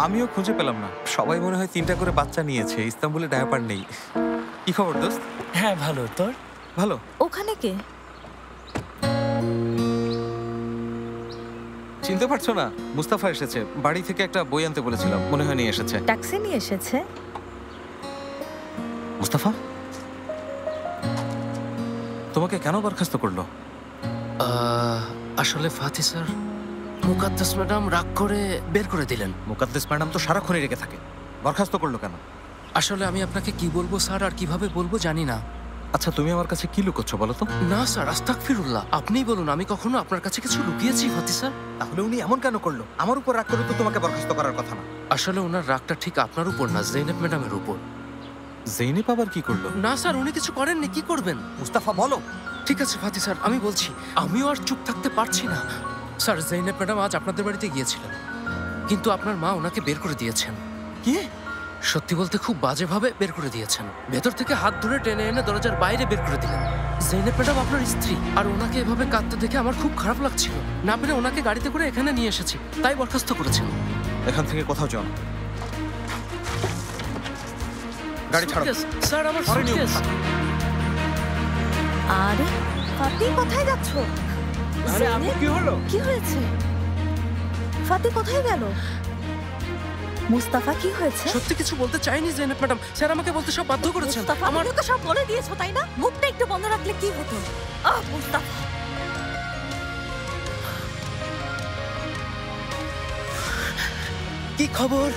আমিও খুঁজে পেলাম না। সবাই মনে হয় 3টা করে বাচ্চা নিয়েছে। ইস্তাম্বুলে ডায়াপার নেই। কি খবর দোস্ত? হ্যাঁ ভালো, তোর? ভালো। ওখানে কে? চিনতে পারছো না? মুস্তাফা এসেছে, বাড়ি থেকে একটা বই আনতে বলেছিলাম, মনে হয় নিয়ে এসেছে। ট্যাক্সি নিয়ে এসেছে? মুস্তাফা তোমাকে কেন বরখাস্ত করলো? আসলে ফাতি স্যার, মুকাদ্দাস ম্যাডাম রাগ করে বের করে দিলেন। মুকাদ্দাস ম্যাডাম তো সারাক্ষণই রেগে থাকে, বরখাস্ত করলো কেন? আসলে আমি আপনাকে কি বলবো স্যার আর কিভাবে বলবো জানি না। আচ্ছা তুমি আমার কাছে কি লুকোচ্ছ বলো তো? না স্যার, আস্তাগফিরুল্লাহ, আপনিই বলুন আমি কখনো আপনার কাছে কিছু লুকিয়েছি ফাতি স্যার? তাহলে উনি এমন কেন করলো? আমার উপর রাগ করে তো তোমাকে বরখাস্ত করার কথা না। আসলে ওনার রাগটা ঠিক আপনার উপর না, জেনেব ম্যাডামের উপর। জেনেব আবার কি করলো? না স্যার, উনি কিছু করেননি, কি করবেন? মুস্তাফা বলো। ঠিক আছে ফাতি স্যার, আমি বলছি। আমিও আর চুপ থাকতে পারছি না স্যার। জেনেব ম্যাডাম আজ আপনাদের বাড়িতে গিয়েছিলেন, কিন্তু আপনার মা ওনাকে বের করে দিয়েছেন। কি? সত্যি বলতে খুব বাজেভাবে বের করে দিয়েছেন। ভেতর থেকে হাত ধরে টেনে এনে দরজার বাইরে বের করে দিলেন। জেনেব ম্যাডাম আপনার স্ত্রী, আর ওনাকে এভাবে কাঁদতে দেখে আমার খুব খারাপ লাগছিল। না পেরে ওনাকে গাড়িতে করে এখানে নিয়ে এসেছি, তাই বরখাস্ত করেছেন। এখান থেকে কোথাও যাও না। গাড়ি ছাড়ো। স্যার আমার সুটকেস। আরে ফাতি কোথায় যাচ্ছ? আরে আপু কি হলো? কি হয়েছে? ফাতি কোথায় গেল? মুস্তাফা কি হয়েছে? সত্যি কিছু বলতে চাইনি জেনেব ম্যাডাম, স্যার আমাকে বলতে সব বাধ্য করেছেন। আমার তো সব বলে দিয়েছো তাই না? মুখটা একটু বন্ধ রাখলে কি হতো? মুস্তাফা কি খবর?